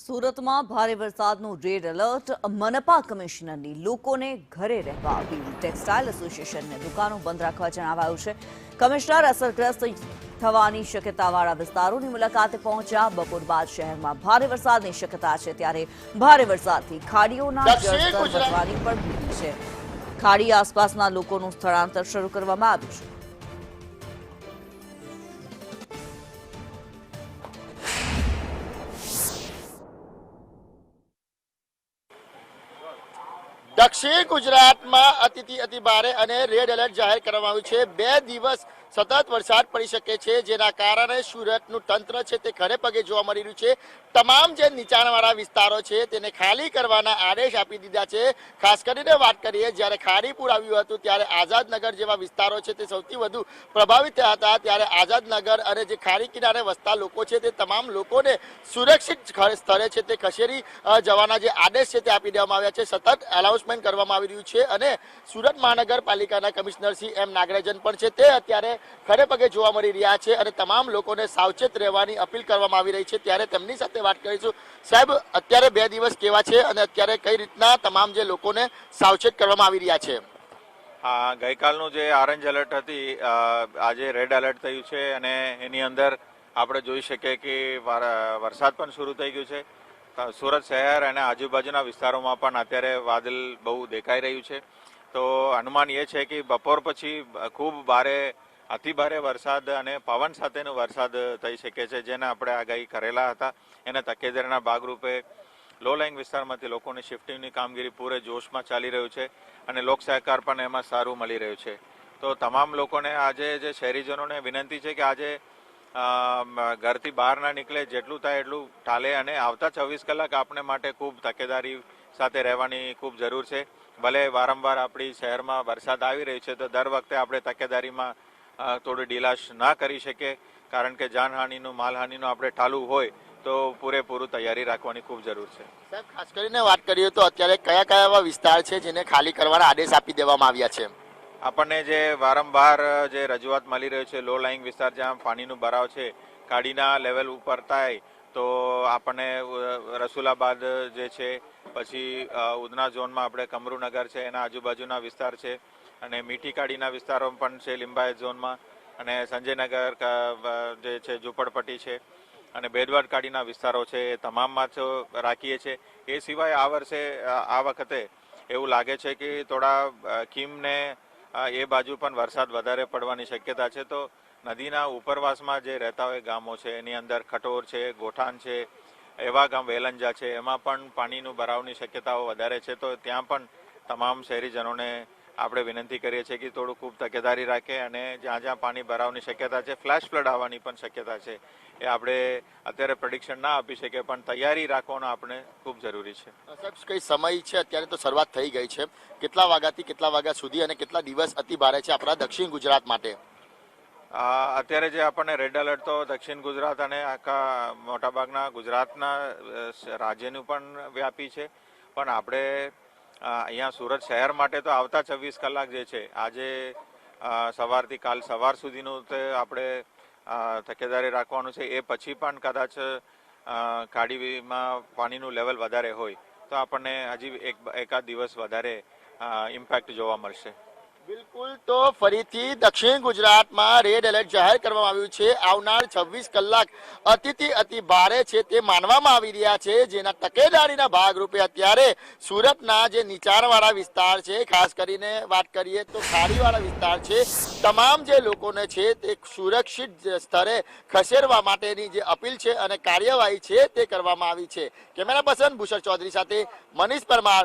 સુરતમાં ભારે વરસાદનું રેડ એલર્ટ. મનપા કમિશનરની લોકોને ઘરે રહેવા અપીલ. ટેક્સટાઇલ એસોસિએશનને દુકાનો બંધ રાખવા જણાવાયું છે. કમિશનર અસરગ્રસ્ત થવાની શક્યતાવાળા વિસ્તારોની મુલાકાતે પહોંચ્યા. બપોર બાદ શહેરમાં ભારે વરસાદની શક્યતા છે, ત્યારે ભારે વરસાદથી ખાડીઓના જળસ્તર વધવાની પણ ભીતિ છે. ખાડી આસપાસના લોકોનું સ્થળાંતર શરૂ કરવામાં આવ્યું છે. દક્ષિણ ગુજરાતમાં અતિ ભારે અને રેડ એલર્ટ જાહેર કરવામાં આવ્યું છે. 2 દિવસ સતત વરસાદ પડી શકે છે, જેના કારણે સુરતનું તંત્ર છે તે ખડે પગે જોવા મળી રહ્યું છે. તમામ જે નીચાણવાળા વિસ્તારો છે તેને ખાલી કરવાના આદેશ આપી દીધા છે. ખાસ કરીને વાત કરીએ, જ્યારે ખાડીપુર આવ્યું હતું ત્યારે આઝાદનગર જેવા વિસ્તારો છે તે સૌથી વધુ પ્રભાવિત થયા હતા. ત્યારે આઝાદનગર અને જે ખાડી કિનારે વસતા લોકો છે તે તમામ લોકોને સુરક્ષિત સ્થળે છે તે ખસેડી જવાના જે આદેશ છે તે આપી દેવામાં આવ્યા છે. સતત એનાઉન્સમેન્ટ કરવામાં આવી રહ્યું છે અને સુરત મહાનગરપાલિકાના કમિશનર શ્રી એમ નાગરાજન પણ છે તે અત્યારે ખડે પગે જોવા મળી રહ્યા છે અને તમામ લોકોને સાવચેત રહેવાની અપીલ કરવામાં આવી રહી છે. ત્યારે તેમની સાથે વાત કરીશું. સાહેબ, અત્યારે 2 દિવસ કેવા છે અને અત્યારે કઈ રીતના તમામ જે લોકોને સાવચેત કરવામાં આવી રહ્યા છે? હા, ગઈકાલનું જે ઓરેન્જ એલર્ટ હતી, આજે રેડ એલર્ટ થયું છે અને એની અંદર આપણે જોઈ શકીએ કે વરસાદ પણ શરૂ થઈ ગયું છે. સુરત શહેર અને આજુબાજુના વિસ્તારોમાં પણ અત્યારે વાદળ બહુ દેખાઈ રહ્યું છે. તો અનુમાન એ છે કે બપોર પછી ખૂબ અતિ ભારે વરસાદ અને પવન સાથેનો વરસાદ થઈ શકે છે, જેને આપણે આગાહી કરેલા હતા. એના તકેદારીના ભાગરૂપે લો લાઇંગ વિસ્તારમાંથી લોકોની શિફ્ટિંગની કામગીરી પૂરે જોશમાં ચાલી રહ્યું છે અને લોક સહકાર પણ એમાં સારું મળી રહ્યું છે. તો તમામ લોકોને આજે જે શહેરીજનોને વિનંતી છે કે આજે ઘરથી બહાર ના નીકળે, જેટલું થાય એટલું ટાલે અને આવતા 24 કલાક આપણે માટે ખૂબ તકેદારી સાથે રહેવાની ખૂબ જરૂર છે. ભલે વારંવાર આપણી શહેરમાં વરસાદ આવી રહ્યો છે તો દર વખતે આપણે તકેદારીમાં થોડી ઢીલાશ ના કરી શકીએ, કારણ કે જાનહાનિનું માલહાનિનું આપણે ટાળવું હોય તો પૂરેપૂરું તૈયારી રાખવાની ખૂબ જરૂર છે. સાહેબ, ખાસ કરીને વાત કરીએ તો અત્યારે કયા એવા વિસ્તાર છે જેને ખાલી કરવાના આદેશ આપી દેવામાં આવ્યા છે? આપણને જે વારંવાર જે રજૂઆત મળી રહ્યો છે, લો લાઇંગ વિસ્તાર જ્યાં પાણીનું ભરાવ છે, ખાડીના લેવલ ઉપર થાય તો આપણને રસુલાબાદ જે છે, પછી ઉધના ઝોનમાં આપણે કમરુનગર છે, એના આજુબાજુના વિસ્તાર છે અને મીઠી ખાડીના વિસ્તારો પણ છે લિંબાયત ઝોનમાં, અને સંજયનગર જે છે ઝુંપડપટ્ટી છે અને બેદવાડ ખાડીના વિસ્તારો છે, એ તમામમાં તો રાખીએ છીએ. એ સિવાય આ વખતે એવું લાગે છે કે થોડા કીમને એ બાજુ પણ વરસાદ વધારે પડવાની શક્યતા છે. તો નદીના ઉપરવાસમાં જે રહેતા હોય ગામો છે, એની અંદર ખટોર છે, ગોઠાન છે, એવા ગામ વેલંજા છે, એમાં પણ પાણીનું ભરાવની શક્યતાઓ વધારે છે. તો ત્યાં પણ તમામ શહેરીજનોને આપણે વિનંતી કરીએ છીએ કે થોડું ખૂબ તકેદારી રાખે અને જ્યાં જ્યાં પાણી ભરાવની શક્યતા છે, ફ્લેશ ફ્લડ આવવાની પણ શક્યતા છે, એ આપણે અત્યારે પ્રેડિક્શન ના આપી શકીએ, પણ તૈયારી રાખવાનો આપણે ખૂબ જરૂરી છે. સાહેબ, કઈ સમય છે? અત્યારે તો શરૂઆત થઈ ગઈ છે. કેટલા વાગ્યાથી કેટલા વાગ્યા સુધી અને કેટલા દિવસ અતિ ભારે છે આપણા દક્ષિણ ગુજરાત માટે? અત્યારે જે આપણને રેડ એલર્ટ તો દક્ષિણ ગુજરાત અને આખા મોટાભાગના ગુજરાતના રાજ્યનું પણ વ્યાપી છે, પણ આપણે અહીંયા સુરત શહેર માટે તો આવતા 24 કલાક જે છે, આજે સવારથી કાલ સવાર સુધીનું તે આપણે તકેદારી રાખવાનું છે. એ પછી પણ કદાચ ખાડીમાં પાણીનું લેવલ વધારે હોય તો આપણને હજી એકાદ દિવસ વધારે ઇમ્પેક્ટ જોવા મળશે. બિલકુલ. તો ફરીથી દક્ષિણ ગુજરાતમાં રેડ એલર્ટ જાહેર કરવામાં આવ્યું છે. આવનાર 26 કલાક અતિ ભારે છે તે માનવામાં આવી રહ્યા છે, જેના તકેદારીના ભાગરૂપે અત્યારે સુરતના જે નીચાણવાળા વિસ્તાર છે, ખાસ કરીને વાત કરીએ તો ખાડીવાળા વિસ્તાર છે, તમામ જે લોકોને છે તે સુરક્ષિત સ્તરે ખસેડવા માટેની જે અપીલ છે અને કાર્યવાહી છે તે કરવામાં આવી છે. કેમેરા પર્સન ભૂષણ ચૌધરી સાથે મનીષ પરમાર,